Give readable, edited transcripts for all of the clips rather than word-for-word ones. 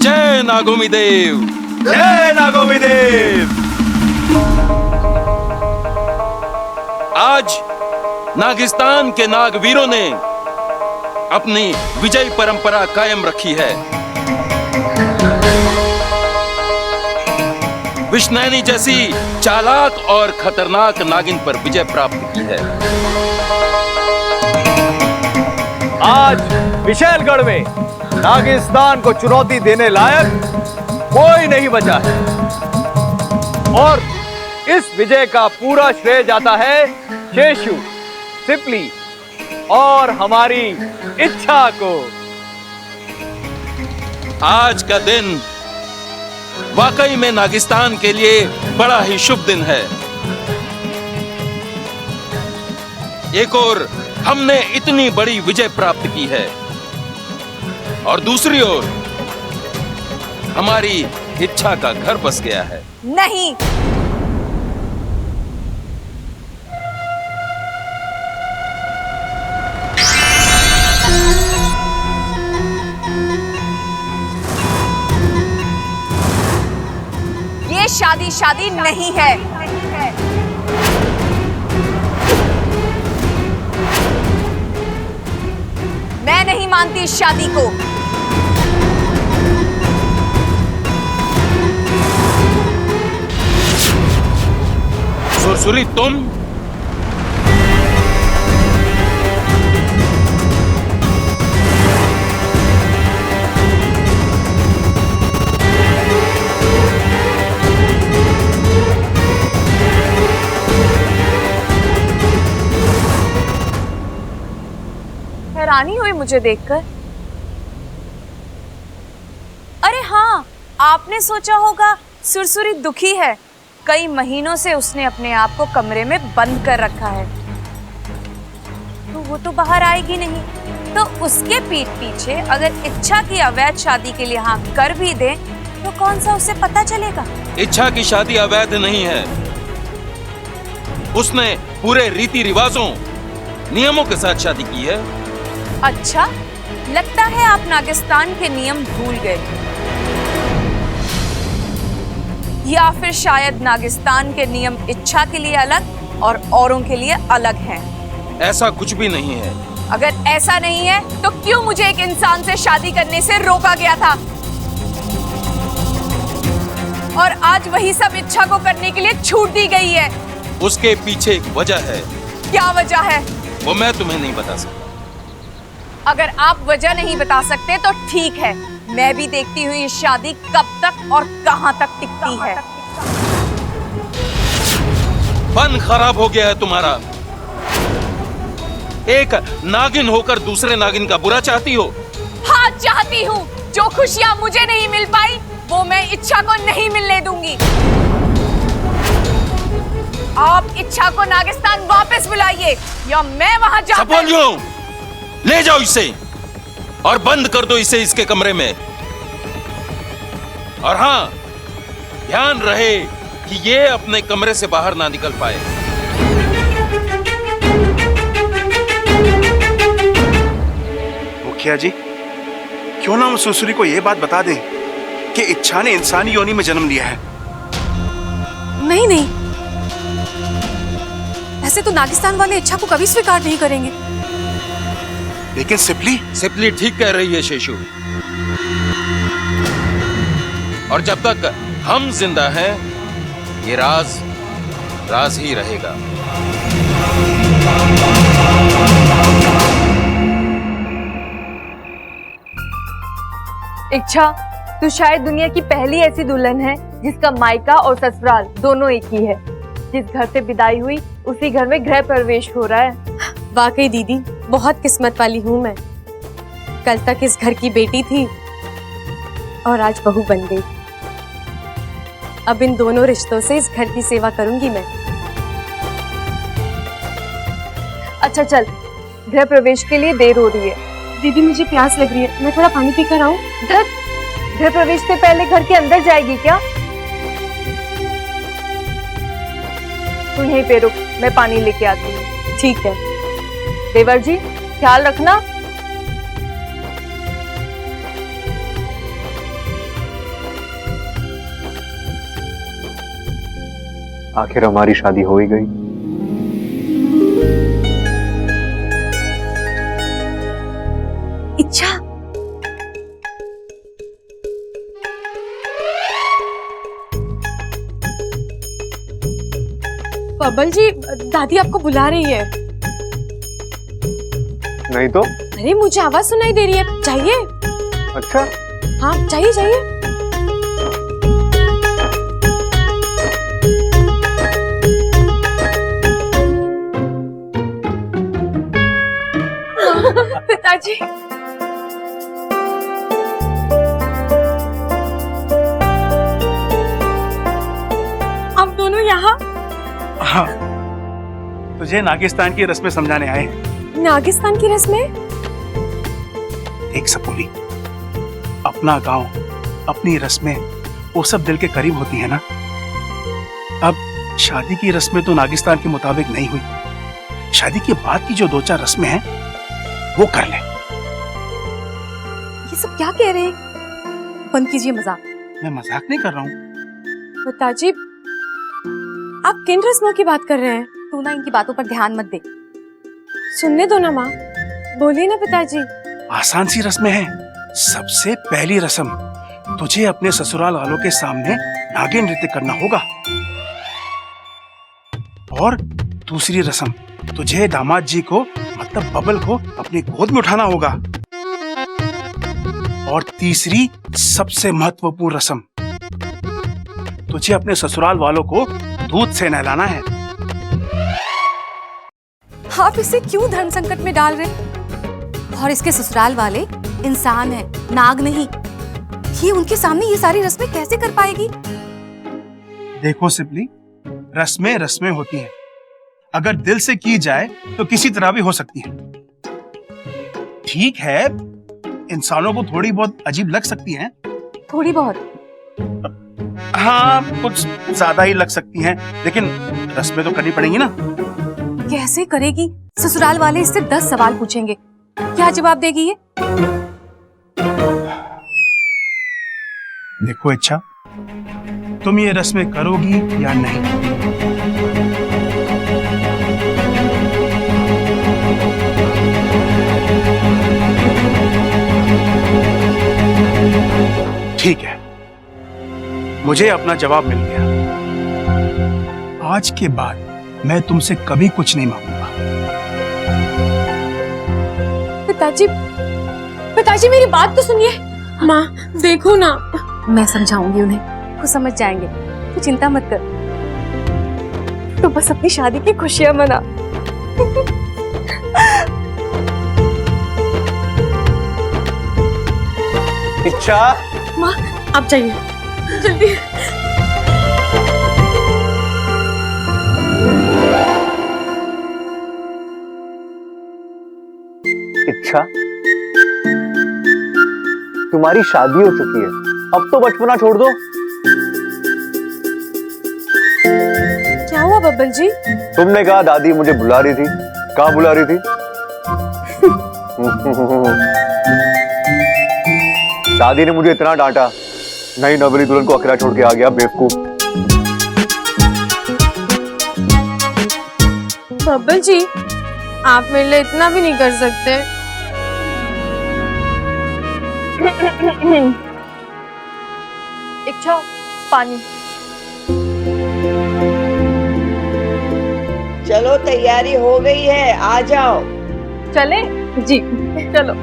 जय नागोमी देव, जय नागोमी देव। आज नागिस्तान के नागवीरों ने अपनी विजय परंपरा कायम रखी है। विष्णैनी जैसी चालाक और खतरनाक नागिन पर विजय प्राप्त की है। आज विशैलगढ़ में नागिस्तान को चुनौती देने लायक कोई नहीं बचा है और इस विजय का पूरा श्रेय जाता है शेषु, सिपली और हमारी इच्छा को। आज का दिन वाकई में नागिस्तान के लिए बड़ा ही शुभ दिन है। एक ओर हमने इतनी बड़ी विजय प्राप्त की है और दूसरी ओर हमारी इच्छा का घर बस गया है। नहीं, ये शादी नहीं है। मैं नहीं मानती इस शादी को। सुरसुरी, तुम हैरानी हुई मुझे देखकर। अरे हाँ, आपने सोचा होगा सुरसुरी दुखी है। कई महीनों से उसने अपने आप को कमरे में बंद कर रखा है, तो वो तो बाहर आएगी नहीं। तो उसके पीठ पीछे अगर इच्छा की अवैध शादी के लिए हाँ कर भी दे तो कौन सा उसे पता चलेगा? इच्छा की शादी अवैध नहीं है। उसने पूरे रीति रिवाजों, नियमों के साथ शादी की है। अच्छा, लगता है आप नागिस्तान के नियम भूल गए, या फिर शायद नागिस्तान के नियम इच्छा के लिए अलग और औरों के लिए अलग हैं। ऐसा कुछ भी नहीं है। अगर ऐसा नहीं है तो क्यों मुझे एक इंसान से शादी करने से रोका गया था? और आज वही सब इच्छा को करने के लिए छूट दी गई है। उसके पीछे एक वजह है। क्या वजह है? वो मैं तुम्हें नहीं बता सकता। अगर आप वजह नहीं बता सकते तो ठीक है, मैं भी देखती हूँ ये शादी कब तक और कहाँ तक टिकती है। मन खराब हो गया है तुम्हारा। एक नागिन होकर दूसरे नागिन का बुरा चाहती हो? हाँ, चाहती हूँ। जो खुशियाँ मुझे नहीं मिल पाई वो मैं इच्छा को नहीं मिलने दूंगी। आप इच्छा को नागिस्तान वापस बुलाइए या मैं वहाँ जाकर ले जाओ इसे और बंद कर दो इसे इसके कमरे में। और हाँ, ध्यान रहे कि ये अपने कमरे से बाहर ना निकल पाए। मुखिया जी, क्यों ना हम सुरसुरी को यह बात बता दें कि इच्छा ने इंसानी योनि में जन्म लिया है। नहीं नहीं, ऐसे तो नागिस्तान वाले इच्छा को कभी स्वीकार नहीं करेंगे। लेकिन सिपली ठीक कह रही है शेषु। और जब तक हम जिंदा हैं, ये राज ही रहेगा। इच्छा, तू शायद दुनिया की पहली ऐसी दुल्हन है जिसका मायका और ससुराल दोनों एक ही है। जिस घर से विदाई हुई उसी घर में गृह प्रवेश हो रहा है। वाकई दीदी, बहुत किस्मत वाली हूँ मैं। कल तक इस घर की बेटी थी और आज बहू बन गई। अब इन दोनों रिश्तों से इस घर की सेवा करूंगी मैं। अच्छा चल, गृह प्रवेश के लिए देर हो रही है। दीदी मुझे प्यास लग रही है, मैं थोड़ा पानी पीकर आऊं? धत, गृह प्रवेश से पहले घर के अंदर जाएगी क्या? तू यहीं पे रुक, मैं पानी लेके आती हूँ। ठीक है। देवर जी, ख्याल रखना। आखिर हमारी शादी हो ही गई। इच्छा, बबल जी, दादी आपको बुला रही है। नहीं तो? अरे मुझे आवाज सुनाई दे रही है, चाहिए? अच्छा, हाँ चाहिए चाहिए। पिताजी, आप दोनों यहाँ? हाँ, तुझे नागिस्तान की रस्में समझाने आए। नागिस्तान की रस्में? एक सपोली, अपना गांव, अपनी रस्में, वो सब दिल के करीब होती है ना। अब शादी की रस्में तो नागिस्तान के मुताबिक नहीं हुई, शादी के बाद की जो 2-4 रस्में हैं वो कर ले। ये सब क्या कह रहे हैं? बंद कीजिए मजाक। मैं मजाक नहीं कर रहा हूँ। पिताजी, आप किन रस्मों की बात कर रहे हैं? तू ना इनकी बातों पर ध्यान मत दे। सुनने दो ना माँ, बोलिए ना पिताजी। आसान सी रस्में हैं। सबसे पहली रस्म, तुझे अपने ससुराल वालों के सामने नागिन नृत्य करना होगा। और दूसरी रस्म, तुझे दामाद जी को मतलब बबल को अपनी गोद में उठाना होगा। और तीसरी सबसे महत्वपूर्ण रस्म, तुझे अपने ससुराल वालों को दूध से नहलाना है। आप इसे क्यों धर्म संकट में डाल रहे? और इसके ससुराल वाले इंसान हैं, नाग नहीं। ये उनके सामने ये सारी रस्में कैसे कर पाएगी? देखो सिपली, रस्में रस्में होती हैं। अगर दिल से की जाए तो किसी तरह भी हो सकती है। ठीक है, इंसानों को थोड़ी बहुत अजीब लग सकती हैं। थोड़ी बहुत? हाँ, कुछ ज्यादा ही लग सकती हैं, लेकिन रस्में तो करनी पड़ेंगी ना। कैसे करेगी? ससुराल वाले इससे 10 सवाल पूछेंगे, क्या जवाब देगी ये? देखो इच्छा, तुम ये रस्में करोगी या नहीं? ठीक है, मुझे अपना जवाब मिल गया। आज के बाद मैं तुमसे कभी कुछ नहीं मांगूंगा। पिताजी, पिताजी मेरी बात तो सुनिए। माँ देखो ना। मैं समझाऊंगी उन्हें, वो समझ जाएंगे, तू चिंता मत कर। तो बस अपनी शादी की खुशियां मना। इच्छा, माँ आप जाइए जल्दी। इच्छा, तुम्हारी शादी हो चुकी है, अब तो बचपना छोड़ दो। क्या हुआ बब्बल जी? तुमने कहा दादी मुझे बुला रही थी, कहाँ बुला रही थी? दादी ने मुझे इतना डांटा, नई नवली दुल्हन को अकेला छोड़ के आ गया, बेवकूफ। बब्बल जी, आप मेरे लिए इतना भी नहीं कर सकते। इच्छा, पानी। चलो तैयारी हो गई है, आ जाओ। चले? जी चलो।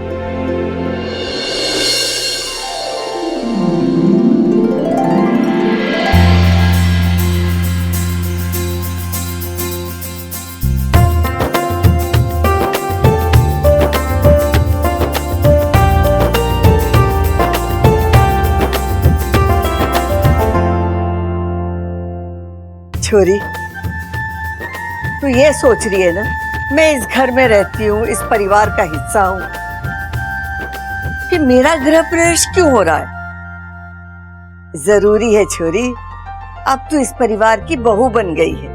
छोरी, तू ये सोच रही है ना, मैं इस घर में रहती हूँ, इस परिवार का हिस्सा हूँ, कि मेरा गृह प्रवेश क्यों हो रहा है? जरूरी है छोरी, अब तू इस परिवार की बहू बन गई है।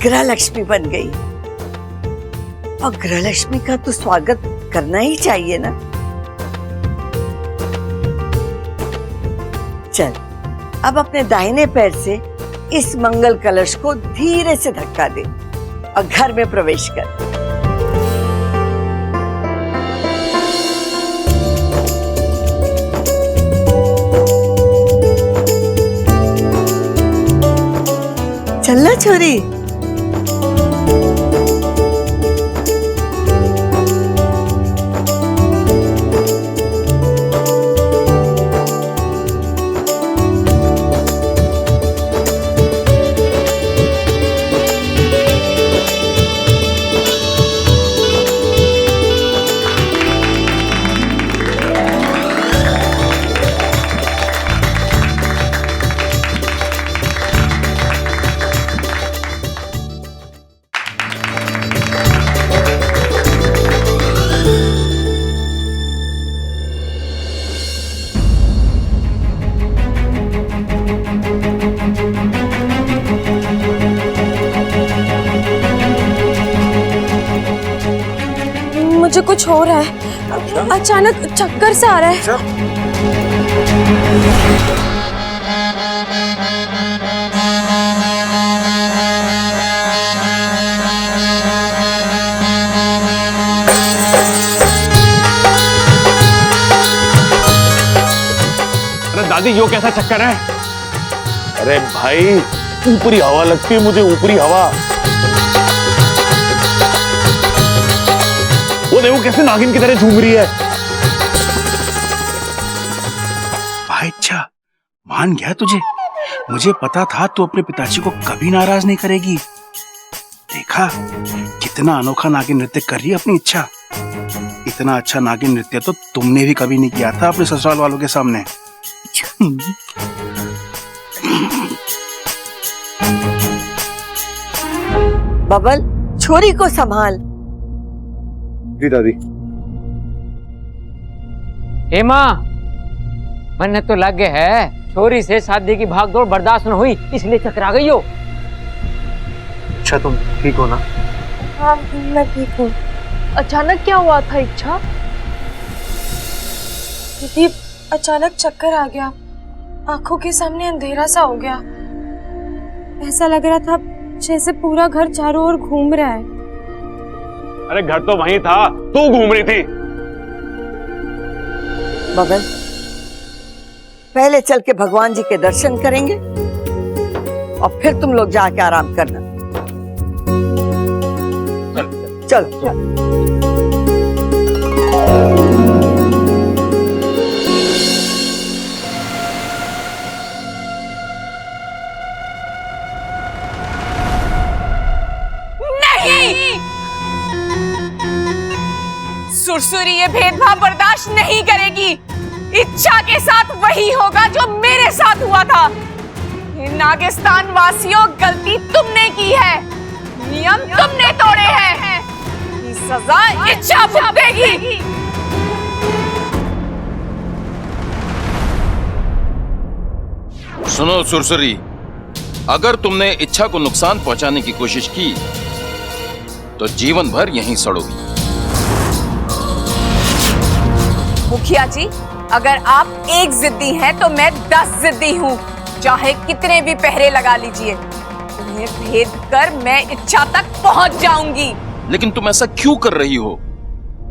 गृह लक्ष्मी बन गई, और गृह लक्ष्मी का तो स्वागत करना ही चाहिए ना। चल अब अपने दाहिने पैर से इस मंगल कलश को धीरे से धक्का दे और घर में प्रवेश कर। चलना छोरी। मुझे कुछ हो रहा है, अचानक चक्कर सा आ रहा है। अरे दादी यो कैसा चक्कर है? अरे भाई ऊपरी हवा लगती है मुझे, ऊपरी हवा। वो देखो कैसे नागिन की तरह झूम रही है। भाई अच्छा मान गया तुझे। मुझे पता था तू अपने पिताजी को कभी नाराज नहीं करेगी। देखा कितना अनोखा नागिन नृत्य कर रही है अपनी इच्छा। इतना अच्छा नागिन नृत्य तो तुमने भी कभी नहीं किया था अपने ससुराल वालों के सामने। बबल छोरी को संभाल। जी दादी। हेमा, मन तो लग गए है, छोरी से शादी की भागदौड़ बर्दाश्त न हुई इसलिए चकरा गई हो। अच्छा तुम ठीक हो ना? हाँ मैं ठीक हूँ। अचानक क्या हुआ था इच्छा? दीदी अचानक चक्कर आ गया, आंखों के सामने अंधेरा सा हो गया। ऐसा लग रहा था जैसे पूरा घर चारों ओर घूम रहा है। अरे घर तो वहीं था, तू घूम रही थी। बबल पहले चल के भगवान जी के दर्शन करेंगे और फिर तुम लोग जाके आराम करना। चल चल। सुरसुरी ये भेदभाव बर्दाश्त नहीं करेगी। इच्छा के साथ वही होगा जो मेरे साथ हुआ था। नागिस्तान वासियों, गलती तुमने की है, नियम तुमने तोड़े हैं। ये सजा इच्छा भुगतेगी। सुनो सुरसुरी, अगर तुमने इच्छा को नुकसान पहुंचाने की कोशिश की तो जीवन भर यहीं सड़ोगी। मुखिया जी, अगर आप एक जिद्दी हैं तो मैं 10 जिद्दी हूँ। चाहे कितने भी पहरे लगा लीजिए, तुम्हें भेद कर मैं इच्छा तक पहुँच जाऊंगी। लेकिन तुम ऐसा क्यों कर रही हो?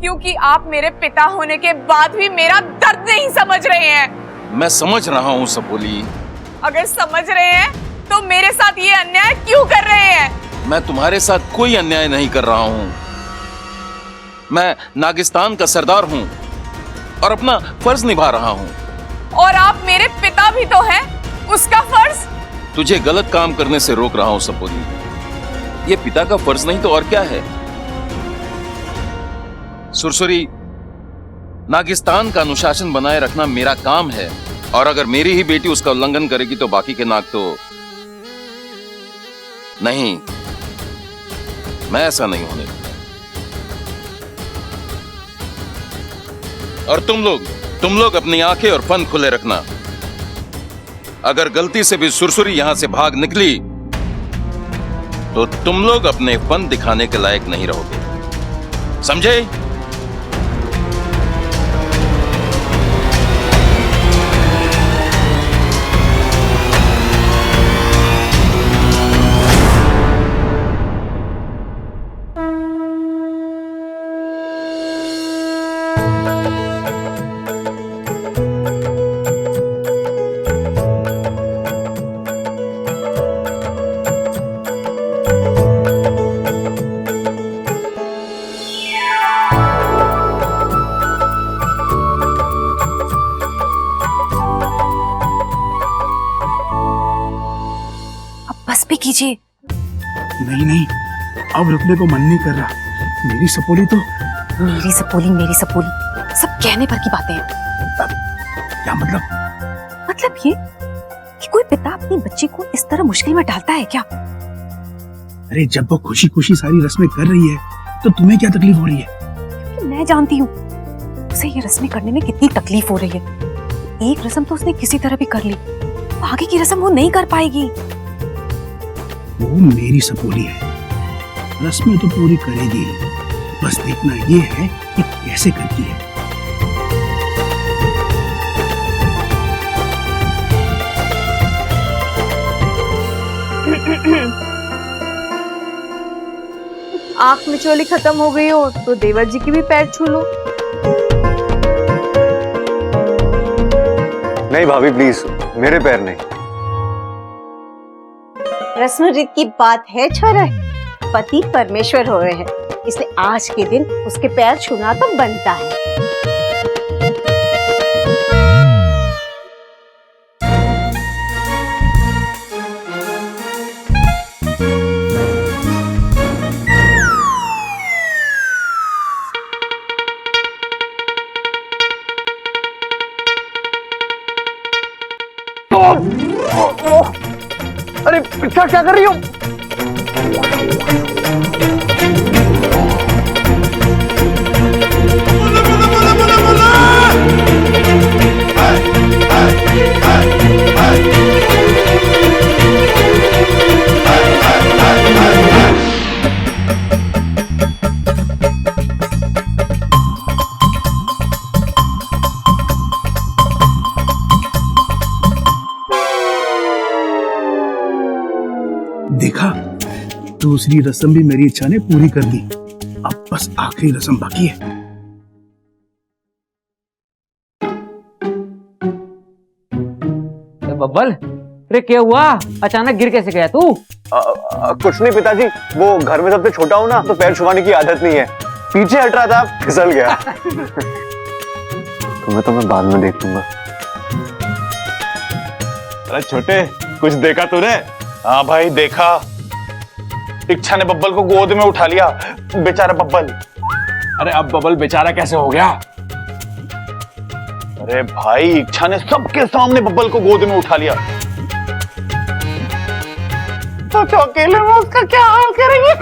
क्योंकि आप मेरे पिता होने के बाद भी मेरा दर्द नहीं समझ रहे हैं। मैं समझ रहा हूँ सबोली। अगर समझ रहे हैं तो मेरे साथ ये अन्याय क्यों कर रहे हैं? मैं तुम्हारे साथ कोई अन्याय नहीं कर रहा हूँ। मैं नागिस्तान का सरदार हूँ और अपना फर्ज निभा रहा हूँ। और आप मेरे पिता भी तो हैं, उसका फर्ज। तुझे गलत काम करने से रोक रहा हूँ सबोली। ये पिता का फर्ज नहीं तो और क्या है? सुरसुरी, नागिस्तान का अनुशासन बनाए रखना मेरा काम है, और अगर मेरी ही बेटी उसका उल्लंघन करेगी तो बाकी के नाग तो नहीं। मैं ऐसा नहीं होने दूंगा। और तुम लोग अपनी आंखें और फन खुले रखना। अगर गलती से भी सुरसुरी यहां से भाग निकली तो तुम लोग अपने फन दिखाने के लायक नहीं रहोगे, समझे? कीजिए। नहीं नहीं, अब रुकने को मन नहीं कर रहा। मेरी सपोली तो मेरी सपोली सब कहने पर की बातें हैं। क्या मतलब? मतलब ये कि कोई पिता अपनी बच्ची को इस तरह मुश्किल में डालता है क्या? अरे जब वो खुशी खुशी सारी रस्में कर रही है तो तुम्हें क्या तकलीफ हो रही है? क्योंकि मैं जानती हूँ उसे ये रस्में करने में कितनी तकलीफ हो रही है। एक रस्म तो उसने किसी तरह भी कर ली, तो आगे की रस्म वो नहीं कर पाएगी। वो मेरी सपोली है, रस्में तो पूरी करेगी, बस देखना ये है कि कैसे करती है। आंख मिचोली खत्म हो गई हो तो देवर जी की भी पैर छू लो। नहीं भाभी प्लीज, मेरे पैर नहीं। रस्म रीत की बात है छोरा, पति परमेश्वर हो रहे हैं, इसलिए आज के दिन उसके पैर छूना तो बनता है। अरे क्या क्या कर रही हो? देखा, दूसरी रस्म भी मेरी इच्छा ने पूरी कर दी। अब बस आखिरी रस्म बाकी है। बब्बल, अरे क्या हुआ? अचानक गिर कैसे गया तू? कुछ नहीं पिताजी, वो घर में सबसे छोटा हूँ ना, तो पैर छुपाने की आदत नहीं है। पीछे हट रहा था, फिसल गया। तुम्हें तो मैं बाद में देख लूंगा। अरे छोटे, कुछ देखा तूने? हाँ भाई देखा, इच्छा ने बब्बल को गोद में उठा लिया। बेचारा बब्बल। अरे अब बबल बेचारा कैसे हो गया? अरे भाई, इच्छा ने सबके सामने बब्बल को गोद में उठा लिया। तो अकेले में उसका क्या हाल करेंगे?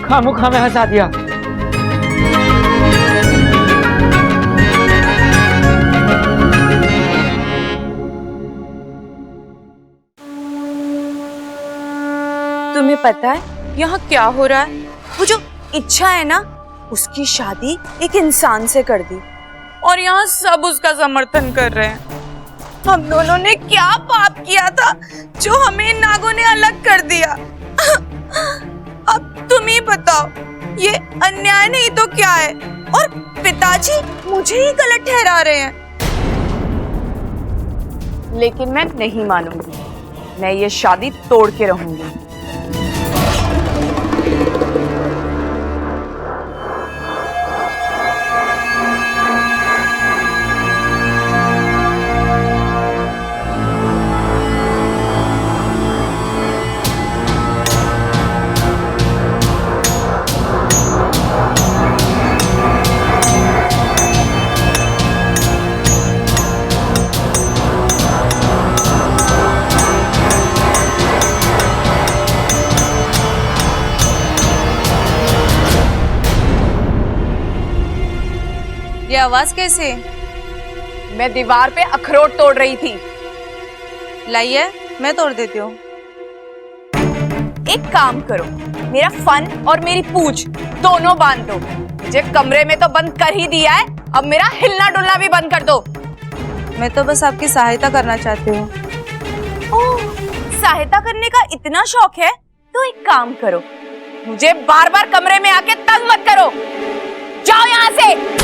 खामुखा में हंसा दिया। तुम्हें पता है यहाँ क्या हो रहा है? वो जो इच्छा है ना, उसकी शादी एक इंसान से कर दी और यहाँ सब उसका समर्थन कर रहे हैं। हम दोनों ने क्या पाप किया था जो हमें इन नागों ने अलग कर दिया? अब तुम ही बताओ, ये अन्याय नहीं तो क्या है? और पिताजी मुझे ही गलत ठहरा रहे हैं। लेकिन मैं नहीं मानूंगी, मैं ये शादी तोड़ के रहूंगी। ये आवाज कैसे? मैं दीवार पे अखरोट तोड़ रही थी। लाइए, मैं तोड़ देती हूँ। एक काम करो, मेरा फन और मेरी पूछ दोनों बांध दो। मुझे कमरे में तो बंद कर ही दिया है, अब मेरा हिलना डुलना भी बंद कर दो। मैं तो बस आपकी सहायता करना चाहती हूँ। ओह, सहायता करने का इतना शौक है तो एक काम करो, मुझे बार बार कमरे में आके तंग मत करो। जाओ यहाँ से।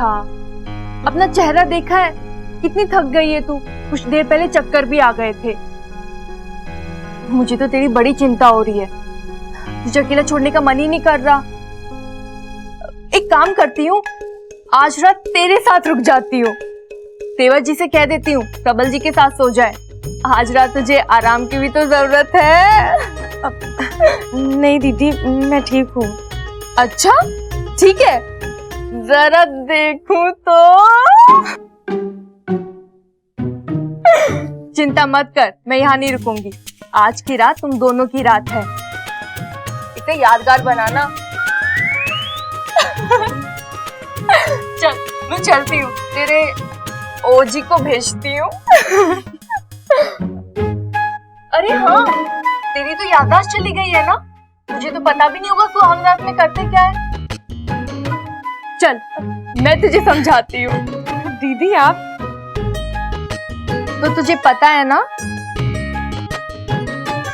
अच्छा, अपना चेहरा देखा है, कितनी थक गई है तू। कुछ देर पहले चक्कर भी आ गए थे। मुझे तो तेरी बड़ी चिंता हो रही है, तुझे अकेला छोड़ने का मन ही नहीं कर रहा। एक काम करती हूँ, आज रात तेरे साथ रुक जाती हूँ। तेवर जी से कह देती हूँ प्रबल जी के साथ सो जाए। आज रात तुझे आराम की भी तो जरूरत है। नहीं दीदी, मैं ठीक हूँ। अच्छा ठीक है, जरा देखूं तो। चिंता मत कर, मैं यहाँ नहीं रुकूंगी। आज की रात तुम दोनों की रात है, इसे यादगार बनाना। चल मैं चलती हूँ, तेरे ओजी को भेजती हूँ। अरे हाँ, तेरी तो याददाश्त चली गई है ना। मुझे तो पता भी नहीं होगा सुहाग रात में करते क्या है। चल मैं तुझे समझाती हूँ। दीदी आप तो तुझे पता है ना,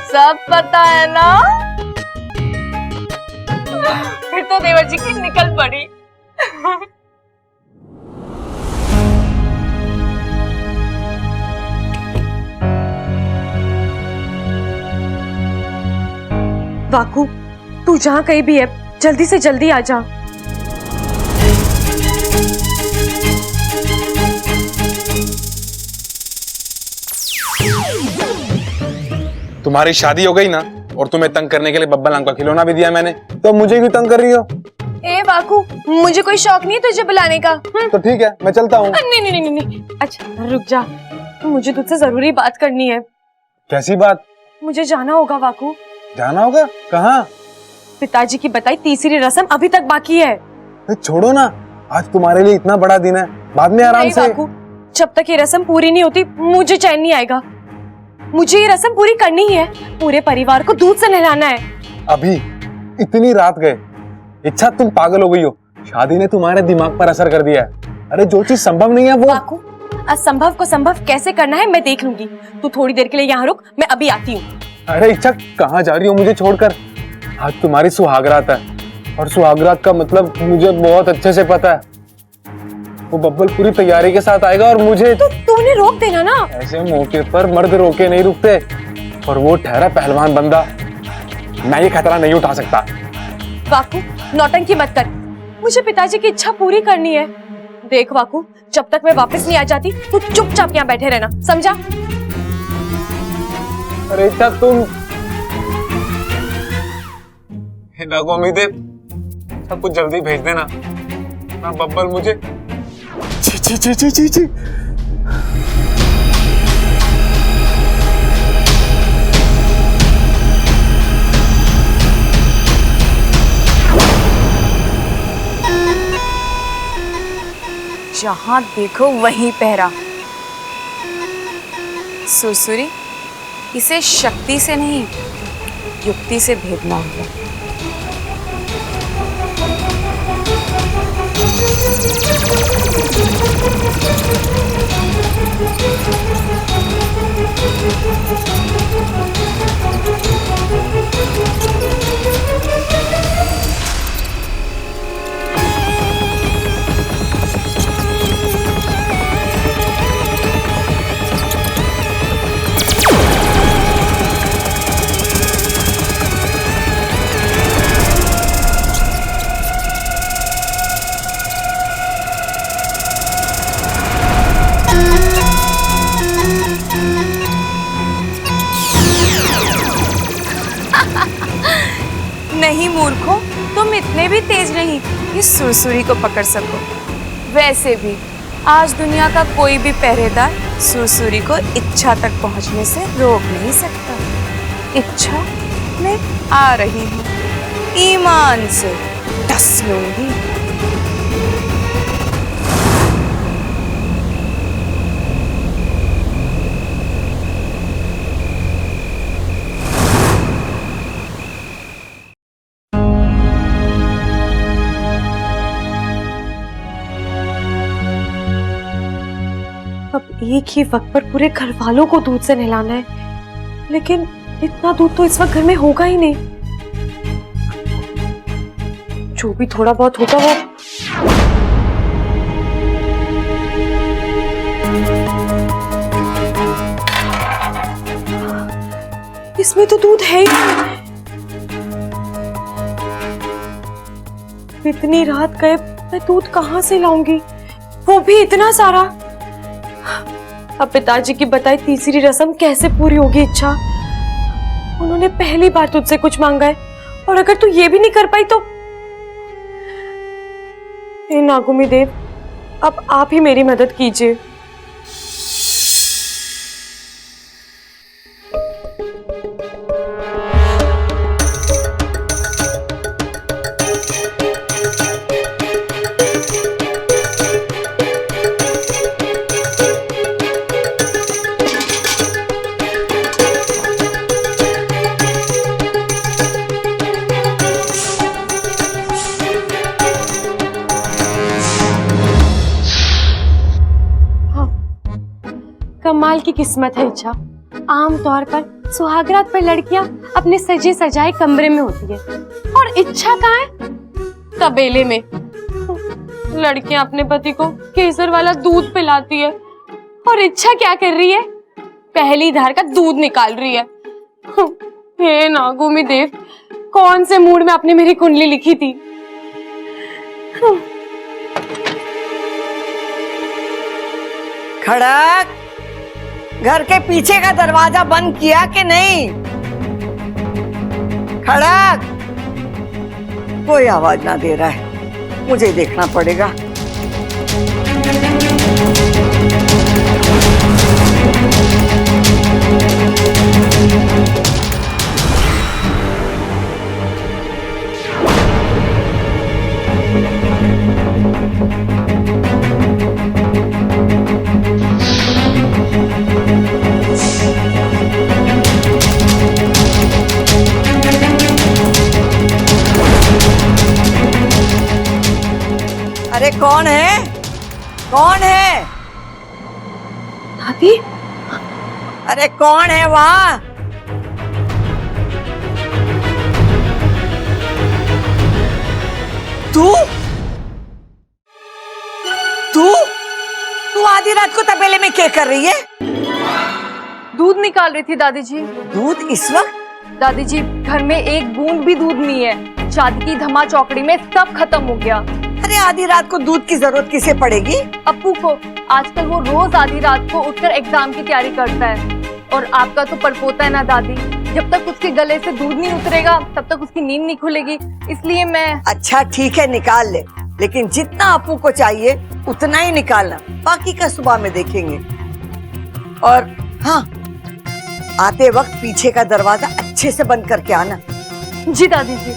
सब पता है ना। फिर तो देवर जी की निकल पड़ी। वाकू, तू जहाँ कहीं भी है, जल्दी से जल्दी आ जा। तुम्हारी शादी हो गई ना, और तुम्हें तंग करने के लिए बब्बल नाम का खिलौना भी दिया मैंने, तो मुझे क्यों तंग कर रही हो? ए वाकू, मुझे कोई शौक नहीं है तुझे बुलाने का। तो ठीक है, मैं चलता हूँ। नहीं नहीं नहीं नहीं, अच्छा रुक जा, मुझे तुझसे जरूरी बात करनी है। कैसी बात? मुझे जाना होगा वाकू। जाना होगा? कहाँ? पिताजी की बताई तीसरी रस्म अभी तक बाकी है। छोड़ो ना, आज तुम्हारे लिए इतना बड़ा दिन है, बाद में आराम से। वाकू, जब तक ये रस्म पूरी नहीं होती मुझे चैन नहीं आएगा। मुझे ये रस्म पूरी करनी ही है, पूरे परिवार को दूध से नहलाना है। अभी इतनी रात गए, इच्छा तुम पागल हो गई हो। शादी ने तुम्हारे दिमाग पर असर कर दिया है। अरे जो चीज संभव नहीं है वो। वाकू, असंभव को संभव कैसे करना है मैं देख लूंगी। तू थोड़ी देर के लिए यहाँ रुक, मैं अभी आती हूँ। अरे इच्छा, कहाँ जा रही हो मुझे छोड़कर? आज तुम्हारी सुहागरात है, और सुहागरात का मतलब मुझे बहुत अच्छे से पता है। वो बब्बल पूरी तैयारी के साथ आएगा और मुझे तो तूने रोक देना ना। ऐसे मौके पर मर्द रोके नहीं रुकते, और वो ठहरा पहलवान बंदा। मैं ये खतरा नहीं उठा सकता। वाकू, नौटंकी मत कर, मुझे पिताजी की इच्छा पूरी करनी है। देख वाकू, जब तक मैं वापस नहीं आ जाती तू चुपचाप यहाँ बैठे रहना, समझा? अरे इच्छा, तुम उम्मीद है सब कुछ जल्दी भेज देना ना। बब्बल मुझे ची ची ची ची ची ची। जहां देखो वहीं पहरा। सुरसुरी, इसे शक्ति से नहीं युक्ति से भेदना होगा। नहीं मूर्खों, तुम इतने भी तेज नहीं कि सुरसुरी को पकड़ सको। वैसे भी आज दुनिया का कोई भी पहरेदार सुरसुरी को इच्छा तक पहुंचने से रोक नहीं सकता। इच्छा मैं आ रही हूँ, ईमान से डस लूंगी। अब एक ही वक्त पर पूरे घर वालों को दूध से नहलाना है, लेकिन इतना दूध तो इस वक्त घर में होगा ही नहीं। जो भी थोड़ा बहुत होगा वो इसमें तो दूध है ही नहीं। इतनी रात गए, मैं दूध कहाँ से लाऊंगी, वो भी इतना सारा। अब पिताजी की बताई तीसरी रस्म कैसे पूरी होगी इच्छा? उन्होंने पहली बार तुझसे कुछ मांगा है, और अगर तू ये भी नहीं कर पाई तो हे नागुमी देव, अब आप ही मेरी मदद कीजिए। कमाल की किस्मत है इच्छा। आमतौर पर सुहागरात पर लड़कियां अपने सजे सजाए कमरे में होती है, और इच्छा कहाँ है? तबेले में। लड़कियां अपने पति को केसर वाला दूध पिलाती है, और इच्छा क्या कर रही है? पहली धार का दूध निकाल रही है। हे नागुमी देव, कौन से मूड में आपने मेरी कुंडली लिखी थी? खड़क, घर के पीछे का दरवाजा बंद किया कि नहीं? खड़क, कोई आवाज ना दे रहा है, मुझे देखना पड़ेगा। अरे कौन है? कौन है? दादी, अरे कौन है वहां? तू तू तू आधी रात को तबेले में क्या कर रही है? दूध निकाल रही थी दादी जी। दूध इस वक्त? दादी जी, घर में एक बूंद भी दूध नहीं है। शादी की धमा चौकड़ी में सब खत्म हो गया। अरे आधी रात को दूध की जरूरत किसे पड़ेगी? अप्पू को। आजकल वो रोज आधी रात को उठकर एग्जाम की तैयारी करता है। और आपका तो परपोता है ना दादी, जब तक उसके गले से दूध नहीं उतरेगा तब तक उसकी नींद नहीं खुलेगी, इसलिए मैं। अच्छा ठीक है, निकाल ले, लेकिन जितना अप्पू को चाहिए उतना ही निकालना, बाकी का सुबह में देखेंगे। और हाँ, आते वक्त पीछे का दरवाजा अच्छे से बंद करके आना। जी दादी जी।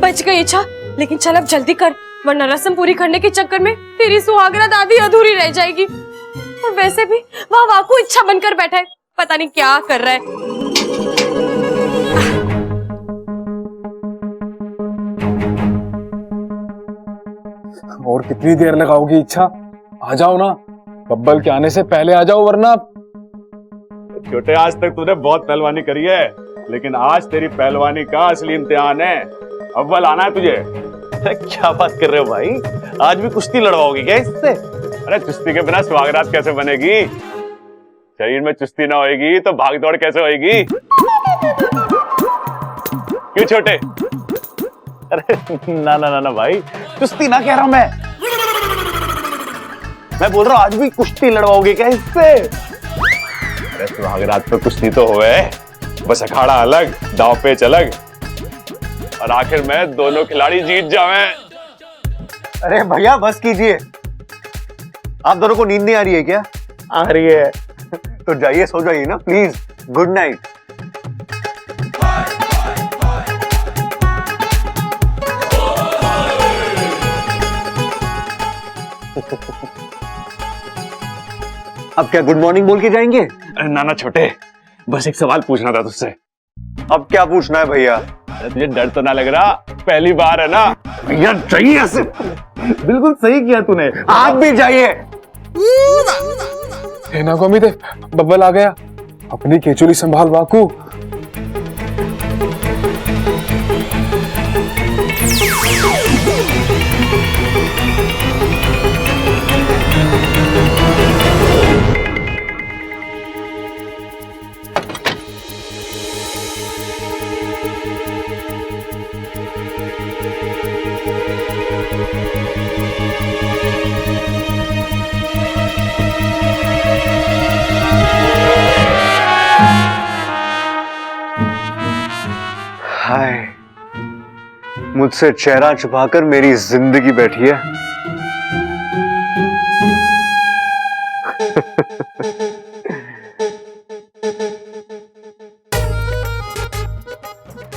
बच गई इच्छा, लेकिन चल अब जल्दी कर, वरना रस्म पूरी करने के चक्कर में तेरी सुहागरा दादी अधूरी रह जाएगी। और वैसे भी वहाँ वाकू इच्छा बनकर बैठा है, पता नहीं क्या कर रहा है। और कितनी देर लगाओगी इच्छा? आ जाओ ना, बब्बल के आने से पहले आ जाओ, वरना। छोटे, आज तक तूने बहुत पहलवानी करी है, लेकिन आज तेरी पहलवानी का असली इम्तिहान है। अव्वल आना है तुझे। क्या बात कर रहे हो भाई, आज भी कुश्ती लड़वाओगी क्या इससे? अरे चुस्ती के बिना सुहागरात कैसे बनेगी? शरीर में चुस्ती ना होएगी तो भाग दौड़ कैसे होएगी? क्यों छोटे? अरे ना ना ना ना भाई, कुश्ती ना कह रहा हूं मैं बोल रहा हूं आज भी कुश्ती लड़वाओगे क्या इससे? अरे सुहागरात पे कुश्ती तो होवे, बस अखाड़ा अलग, दांव पेच अलग, और आखिर में दोनों खिलाड़ी जीत जावे। अरे भैया बस कीजिए, आप दोनों को नींद नहीं आ रही है क्या? आ रही है तो जाइए, सो जाइए ना प्लीज। Good night. अब क्या गुड मॉर्निंग बोल के जाएंगे? अरे ना ना छोटे, बस एक सवाल पूछना था तुझसे। अब क्या पूछना है भैया? अरे तुझे डर तो ना लग रहा? पहली बार है ना? भैया जाइए ऐसे। बिल्कुल सही किया तूने, आप भी जाइए। हे नागुमी देव, बब्बल आ गया, अपनी केचुली संभाल वाकू। हाय, मुझसे चेहरा छुपाकर मेरी जिंदगी बैठी है।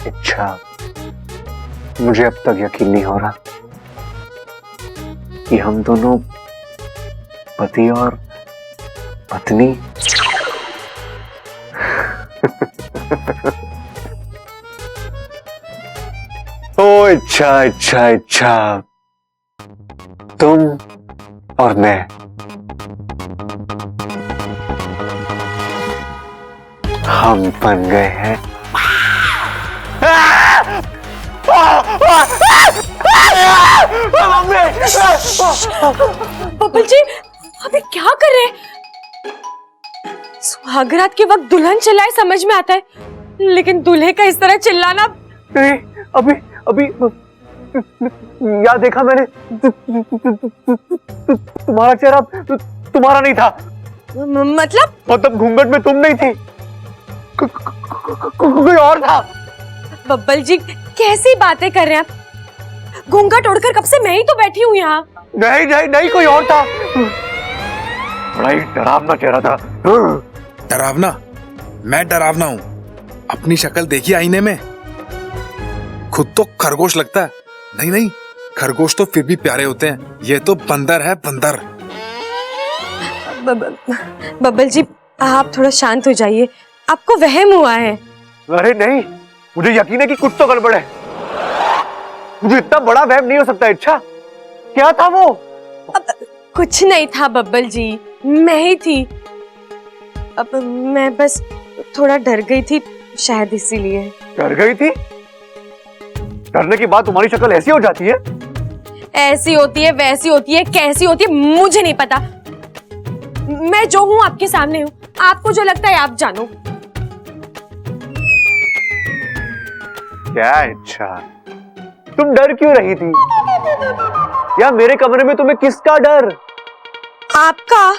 अच्छा, मुझे अब तक यकीन नहीं हो रहा कि हम दोनों पति और पत्नी। ओ अच्छा अच्छा अच्छा, तुम और मैं। हम बन गए हैं। बब्बल जी, अभी क्या कर रहे हैं? सुहागरात के वक्त दुल्हन चिल्लाए समझ में आता है, लेकिन दूल्हे का इस तरह चिल्लाना। नहीं, अभी अभी याद देखा मैंने, तुम्हारा चेहरा तुम्हारा नहीं था। मतलब घूंघट में तुम नहीं थी, कोई और था। बब्बल जी, कैसी बातें कर रहे हैं आप? घूंघट ओढ़कर कब से मैं ही तो बैठी हूँ यहाँ। नहीं नहीं नहीं, कोई और था। बड़ा ही डरावना चेहरा था। डरावना? मैं डरावना हूँ? अपनी शक्ल देखी आईने में? खुद तो खरगोश लगता है। नहीं नहीं, खरगोश तो फिर भी प्यारे होते हैं, ये तो बंदर है, बंदर। बब्बल जी, आप थोड़ा शांत हो जाइए, आपको वहम हुआ है। अरे नहीं, मुझे यकीन है कि कुछ तो गड़बड़ है। मुझे इतना बड़ा वहम नहीं हो सकता। अच्छा, क्या था वो? कुछ नहीं था बब्बल जी, मैं ही थी। अब मैं बस थोड़ा डर गई थी, शायद इसीलिए। डर गई थी? डरने के बाद तुम्हारी शक्ल ऐसी हो जाती है? ऐसी होती है, वैसी होती है, कैसी होती है मुझे नहीं पता। मैं जो हूँ आपके सामने हूँ, आपको जो लगता है आप जानो। क्या? अच्छा, तुम डर क्यों रही थी? या मेरे कमरे में तुम्हें किसका डर? आपका।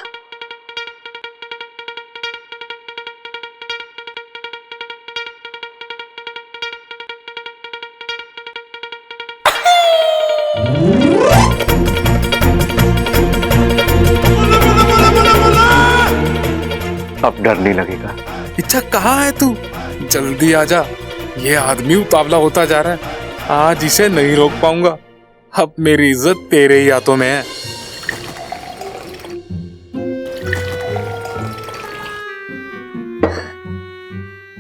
अब डर नहीं लगेगा। इच्छा, कहाँ है तू? जल्दी आजा, ये आदमी उतावला होता जा रहा है। आज इसे नहीं रोक पाऊंगा। अब मेरी इज्जत तेरे ही हाथों में है।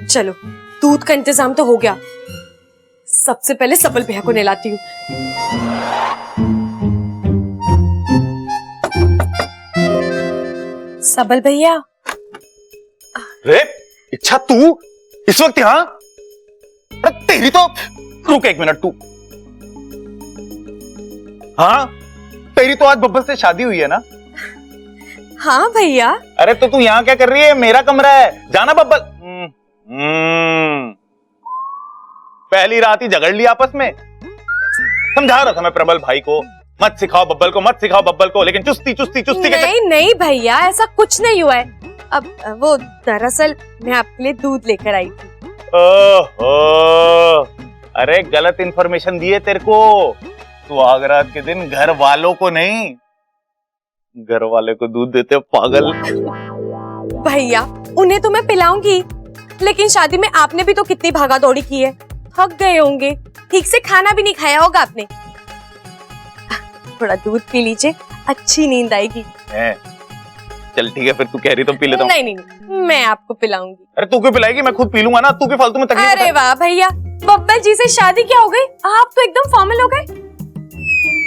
चलो, दूध का इंतजाम तो हो गया। सबसे पहले सबल भैया को नहलाती हूँ। सबल भैया। रे इच्छा, तू इस वक्त यहाँ? तेरी तो, रुक एक मिनट। तू, हाँ, तेरी तो आज बब्बल से शादी हुई है ना? हाँ भैया। अरे तो तू यहाँ क्या कर रही है? मेरा कमरा है, जाना बब्बल। पहली रात ही झगड़ ली आपस में। समझा रहा था मैं प्रबल भाई को, मत सिखाओ बब्बल को, मत सिखाओ बब्बल को, लेकिन चुस्ती चुस्ती चुस्ती। नहीं नहीं भैया, ऐसा कुछ नहीं हुआ है। अब वो दरअसल मैं आपके लिए दूध लेकर आई थी। ओहो, अरे गलत इंफॉर्मेशन दी है तेरे को। सुहागरात के दिन घर वालों को नहीं, घर वाले को दूध देते हो पागल। भैया, उन्हें तो मैं पिलाऊंगी, लेकिन शादी में आपने भी तो कितनी भागा दौड़ी की है, थक गए होंगे, ठीक से खाना भी नहीं खाया होगा आपने। थोड़ा दूध पी लीजिए, अच्छी नींद आएगी। चल ठीक है, फिर तू कह रही तो पी लेता हूँ। नहीं नहीं, मैं आपको पिलाऊंगी। अरे तू क्यों पिलाएगी? मैं खुद पी लूंगा ना, तू क्यों फालतू में तकलीफ। अरे वाह भैया, बब्बल जी से शादी क्या हो गई, आप तो एकदम फॉर्मल हो गए।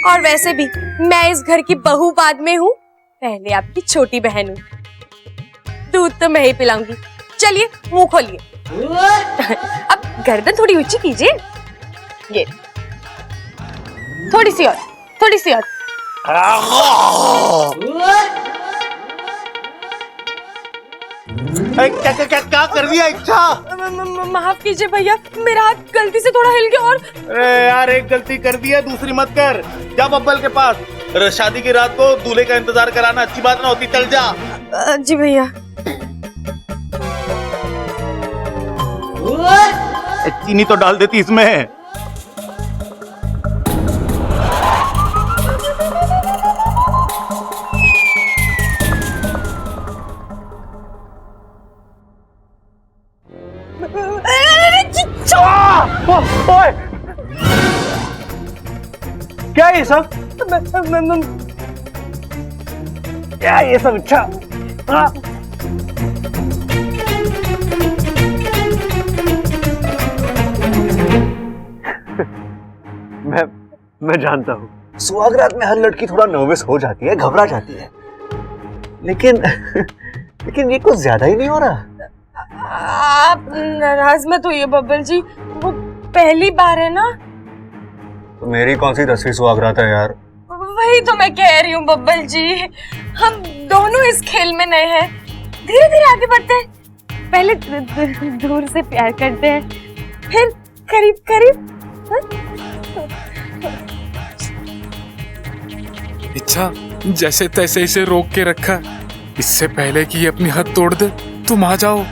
और वैसे भी मैं इस घर की बहू बाद में हूँ, पहले आपकी छोटी बहन हूँ। दूध तो मैं ही पिलाऊंगी। चलिए मुंह खोलिए। अब गर्दन थोड़ी ऊंची कीजिए, ये थोड़ी सी और, थोड़ी सी और। क्या क्या क्या क्या कर दिया इच्छा? माफ कीजिए भैया, मेरा हाथ गलती से थोड़ा हिल गया और अरे यार, एक गलती कर दी है, दूसरी मत कर। जा बब्बल के पास। अरे शादी की रात को दूल्हे का इंतजार कराना अच्छी बात ना होती, चल जा। जी भैया। चीनी तो डाल देती इसमें। ओए! क्या ये सब? क्या ये सब? अच्छा मैं जानता हूँ सुहाग रात में हर लड़की थोड़ा नर्वस हो जाती है, घबरा जाती है, लेकिन ये कुछ ज्यादा ही नहीं हो रहा। आप नाराज मत होइए बब्बल जी, वो पहली बार है ना। तो मेरी कौन सी 10वीं सुहाग रात है यार? वही तो मैं कह रही हूँ बब्बल जी, हम दोनों इस खेल में नए हैं, धीरे धीरे आगे बढ़ते हैं। पहले दूर से प्यार करते हैं, फिर करीब करीब। इच्छा, जैसे तैसे इसे रोक के रखा, इससे पहले कि ये अपनी हद तोड़ दे, तुम आ जाओ।